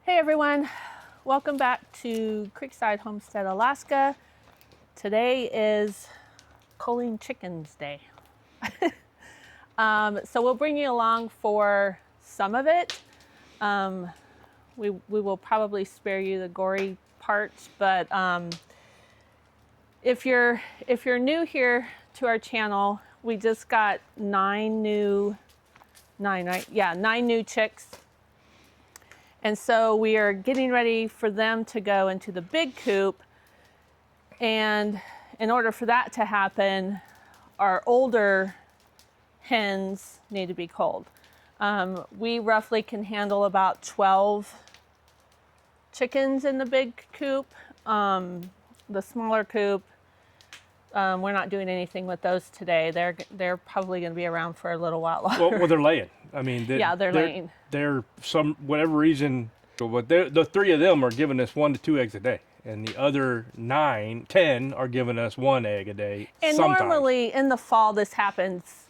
Hey everyone, welcome back to Creekside Homestead, Alaska. Today is culling chickens day. So we'll bring you along for some of it. We will probably spare you the gory parts, but if you're new here to our channel, we just got nine new chicks. And so we are getting ready for them to go into the big coop. And in order for that to happen, our older hens need to be culled. We roughly can handle about 12 chickens in the big coop. The smaller coop, we're not doing anything with those today. They're probably going to be around for a little while longer. Well, they're laying. I mean, they're laying. They're whatever reason, but the three of them are giving us 1 to 2 eggs a day, and the other 9, 10 are giving us 1 egg a day. And sometimes. Normally in the fall this happens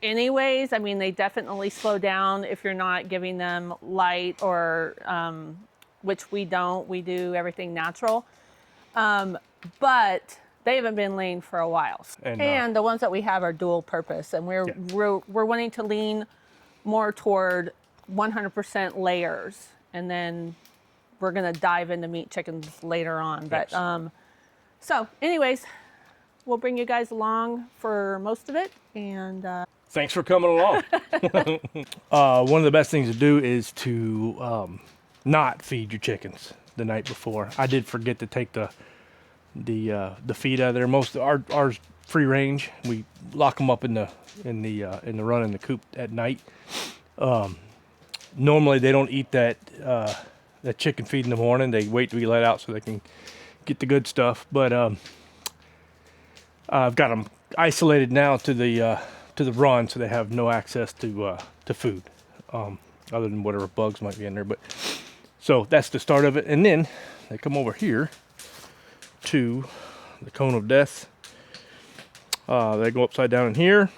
anyways. I mean, they definitely slow down if you're not giving them light or which we don't. We do everything natural, but they haven't been laying for a while. And the ones that we have are dual purpose, and we're wanting to lean more toward 100% layers, and then we're gonna dive into meat chickens later on. But yes. So anyways, we'll bring you guys along for most of it, and thanks for coming along. One of the best things to do is to not feed your chickens the night before. I did forget to take the feed out of there. Most of ours free range. We lock them up in the run in the coop at night. Normally they don't eat that chicken feed in the morning. They wait to be let out so they can get the good stuff. But I've got them isolated now to the run, so they have no access to food, other than whatever bugs might be in there. But so that's the start of it, and then they come over here to the cone of death. They go upside down in here,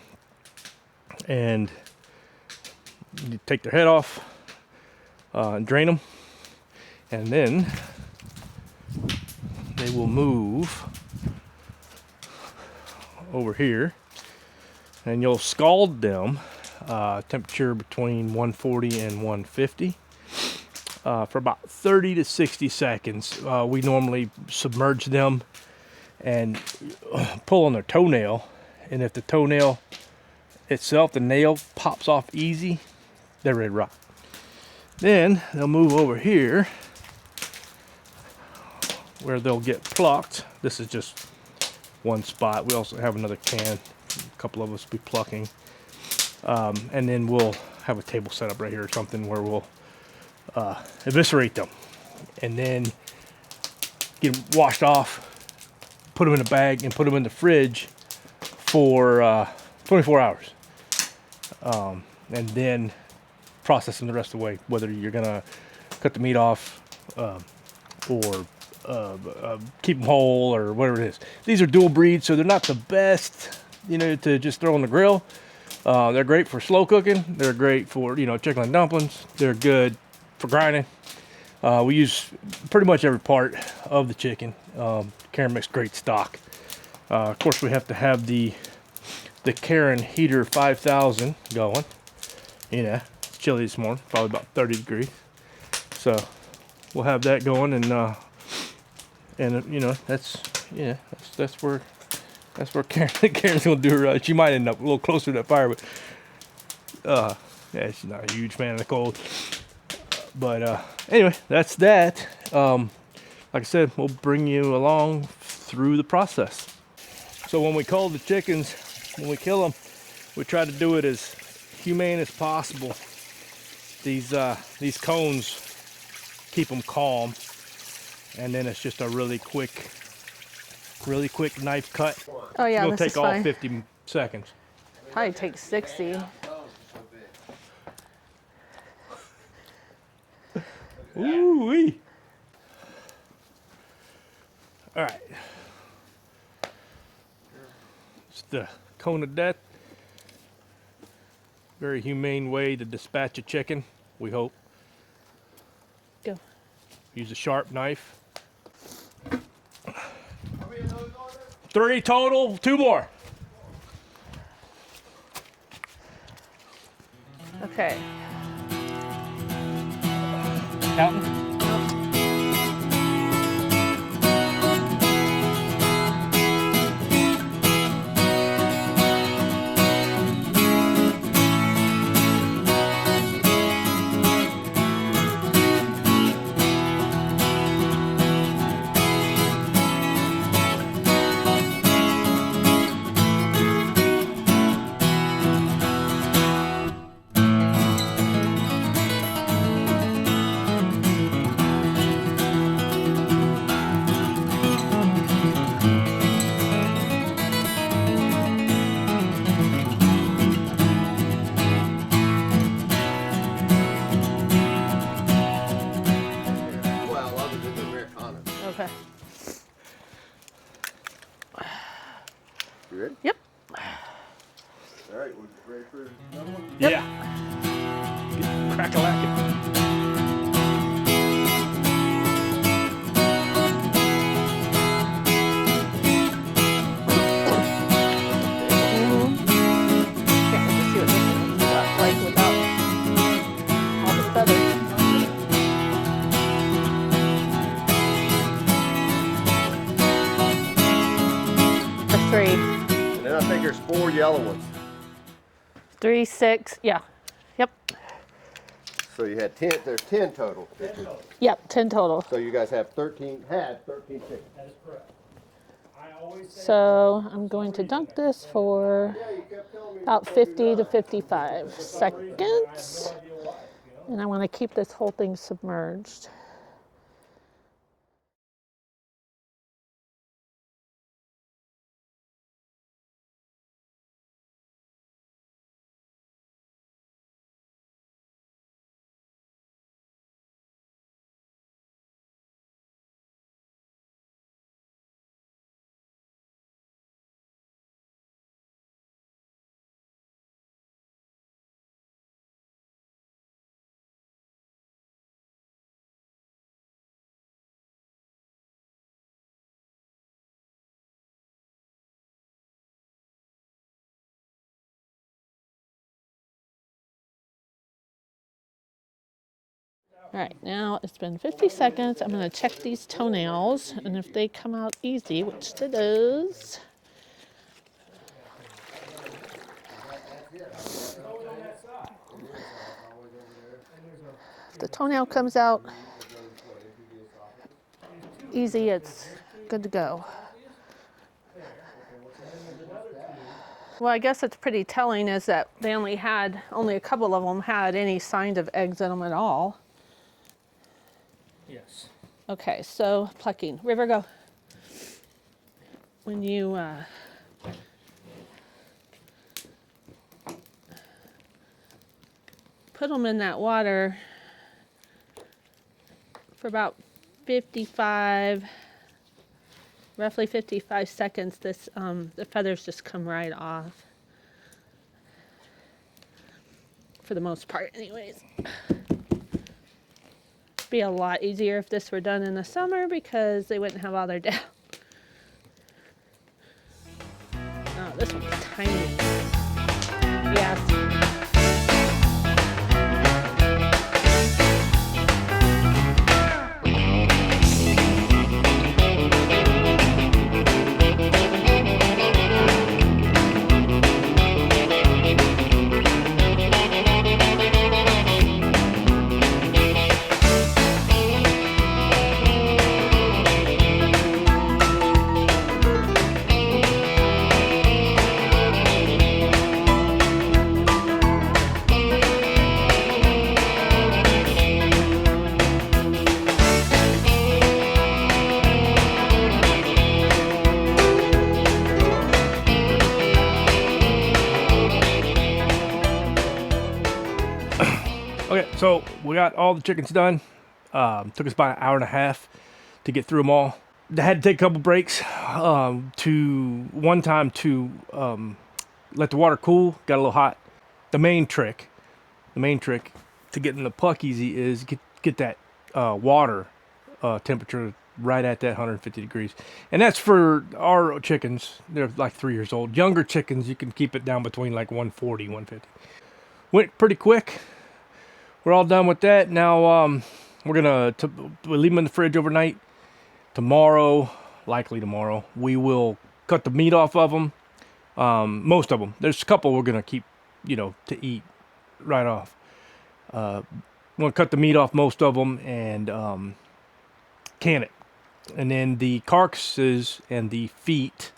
and you take their head off and drain them, and then they will move over here, and you'll scald them, temperature between 140 and 150 for about 30 to 60 seconds. We normally submerge them and pull on their toenail, and if the toenail itself, the nail, pops off easy, they're ready to rock. Then they'll move over here where they'll get plucked. This is just one spot. We also have another can, a couple of us be plucking, and then we'll have a table set up right here or something where we'll eviscerate them, and then get them washed off, put them in a bag, and put them in the fridge for 24 hours, and then process them the rest of the way, whether you're gonna cut the meat off or keep them whole or whatever it is. These are dual breeds, so they're not the best, to just throw on the grill. They're great for slow cooking. They're great for, chicken and dumplings. They're good for grinding. We use pretty much every part of the chicken. Karen makes great stock. Of course, we have to have the Karen Heater 5000 going. It's chilly this morning, probably about 30 degrees. So we'll have that going, and that's where Karen's gonna do her. She might end up a little closer to that fire, but she's not a huge fan of the cold. But anyway, that's that. Like I said, we'll bring you along through the process. So when we cull the chickens, when we kill them, we try to do it as humane as possible. These cones keep them calm, and then it's just a really quick knife cut. oh yeah, It'll this is take all fine. 50 seconds. Probably take 60. Ooh-wee. All right. It's the cone of death. Very humane way to dispatch a chicken, we hope. Go. Use a sharp knife. 3 total, 2 more. Okay. Counting? Well, other than the Americana. Okay. You ready? Yep. All right, we're ready for another one? Yep. Yeah. Get crack-a-lackin'. Can't wait to see what this one looks like without all the feathers. For 3. And then I think there's 4 yellow ones. 3, 6. Yeah. Yep. So you had 10, there's 10 total. Yep. 10 total. So you guys have 13, had 13 chickens. That is correct. I always say So I'm going to dunk this for Yeah, you kept telling me. about 50 to 55 seconds. And I want to keep this whole thing submerged. All right, now it's been 50 seconds. I'm going to check these toenails, and if they come out easy, which it does. If the toenail comes out easy, it's good to go. Well, I guess it's pretty telling is that they only a couple of them had any signs of eggs in them at all. yes. Okay, so plucking. River, go. When you put them in that water for about roughly 55 seconds, the feathers just come right off. For the most part, anyways. Be a lot easier if this were done in the summer because they wouldn't have all their down. Oh, this one's tiny. Yes. Okay, so we got all the chickens done. Took us about an hour and a half to get through them all. I had to take a couple breaks to let the water cool. Got a little hot. The main trick to getting the puck easy is get that water temperature right at that 150 degrees. And that's for our chickens. They're like 3 years old. Younger chickens, you can keep it down between like 140, 150. Went pretty quick. We're all done with that. Now we're going to leave them in the fridge overnight. Tomorrow, likely tomorrow, we will cut the meat off of them. Most of them. There's a couple we're going to keep, to eat right off. We're going to cut the meat off most of them and can it. And then the carcasses and the feet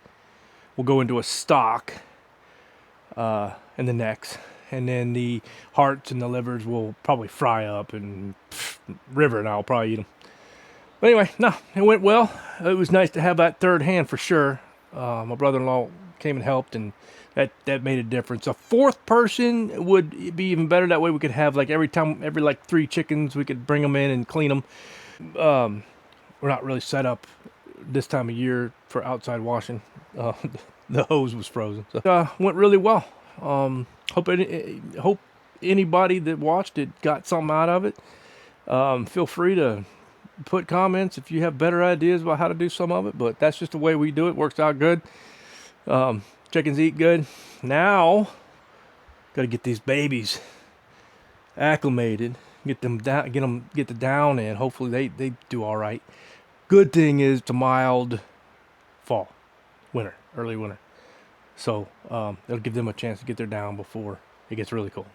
will go into a stock and the necks. And then the hearts and the livers will probably fry up, and River and I will probably eat them. But anyway, no, it went well. It was nice to have that third hand for sure. My brother-in-law came and helped, and that made a difference. A fourth person would be even better. That way we could have like every 3 chickens, we could bring them in and clean them. We're not really set up this time of year for outside washing. The hose was frozen. So went really well. Hope anybody that watched it got something out of it. Feel free to put comments if you have better ideas about how to do some of it, but that's just the way we do it. Works out good. Chickens eat good. Now got to get these babies acclimated, get them down, get the down in. Hopefully they do all right. Good thing is it's a mild fall, early winter. So it'll give them a chance to get their down before it gets really cold.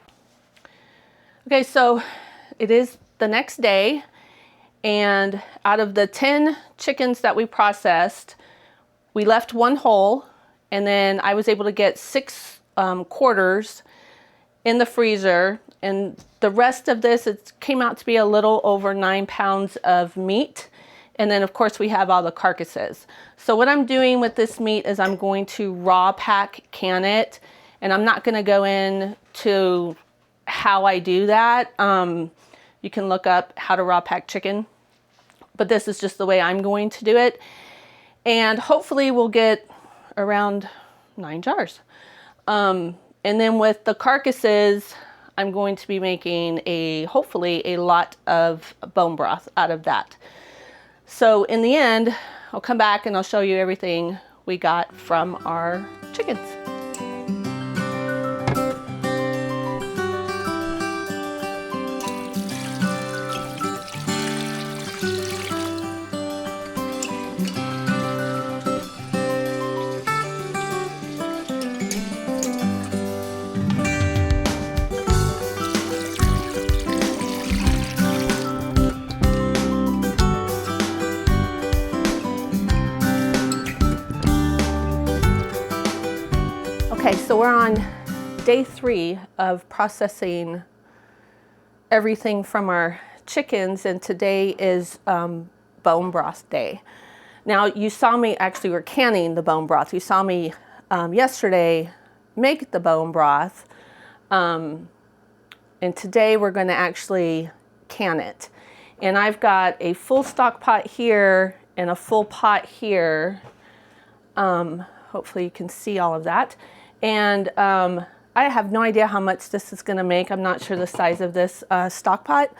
Okay, so it is the next day, and out of the 10 chickens that we processed, we left 1 whole, and then I was able to get 6 quarters in the freezer, and the rest of this, it came out to be a little over 9 pounds of meat. And then of course we have all the carcasses. So what I'm doing with this meat is I'm going to raw pack can it, and I'm not going to go into how I do that. You can look up how to raw pack chicken, but this is just the way I'm going to do it. And hopefully we'll get around 9 jars. And then with the carcasses, I'm going to be making hopefully a lot of bone broth out of that. So in the end, I'll come back and I'll show you everything we got from our chickens. Okay, so we're on day 3 of processing everything from our chickens, and today is bone broth day. Now, you saw me, actually we're canning the bone broth. You saw me yesterday make the bone broth, and today we're going to actually can it. And I've got a full stock pot here and a full pot here. Hopefully you can see all of that. And I have no idea how much this is going to make. I'm not sure the size of this stock pot.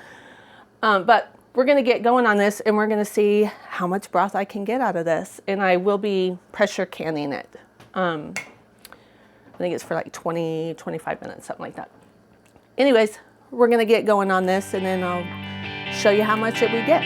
But we're going to get going on this, and we're going to see how much broth I can get out of this. And I will be pressure canning it. I think it's for like 20, 25 minutes, something like that. Anyways, we're going to get going on this, and then I'll show you how much we get.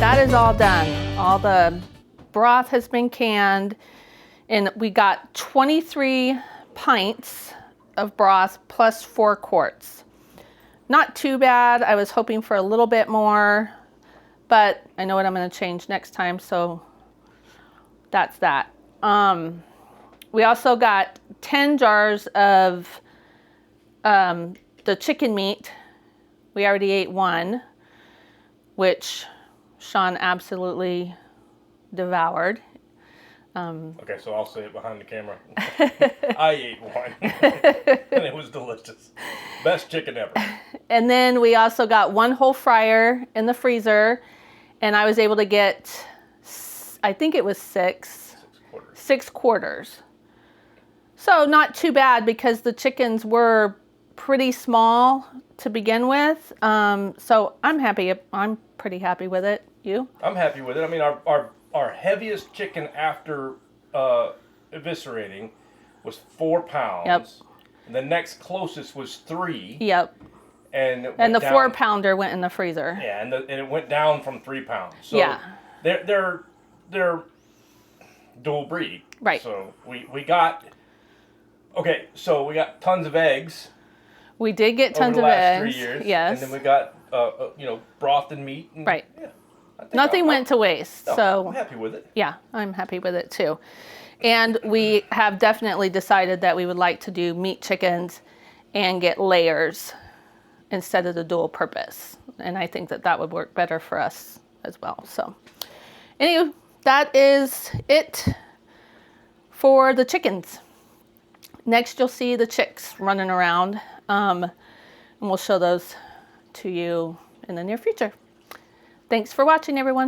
That is all done. All the broth has been canned, and we got 23 pints of broth plus 4 quarts. Not too bad. I was hoping for a little bit more, but I know what I'm going to change next time, so that's that. We also got 10 jars of the chicken meat. We already ate one, which Sean absolutely devoured. Okay, so I'll say it behind the camera. I ate one, and it was delicious. Best chicken ever. And then we also got 1 whole fryer in the freezer, and I was able to get, I think it was 6 quarters. So not too bad because the chickens were pretty small to begin with. So I'm happy. I'm pretty happy with it. You? I'm happy with it. I mean, our heaviest chicken after eviscerating was 4 pounds. Yep. And the next closest was 3. Yep. And the 4-pounder went in the freezer. Yeah, and it went down from 3 pounds. So yeah. They're dual breed. Right. So we got tons of eggs. We did get tons over the of last eggs. 3 years. Yes. And then we got broth and meat. And, right. Yeah, Nothing went to waste. No, so I'm happy with it. Yeah, I'm happy with it too. And we have definitely decided that we would like to do meat chickens and get layers instead of the dual purpose. And I think that that would work better for us as well. So anyway, that is it for the chickens. Next, you'll see the chicks running around. And we'll show those to you in the near future. Thanks for watching, everyone.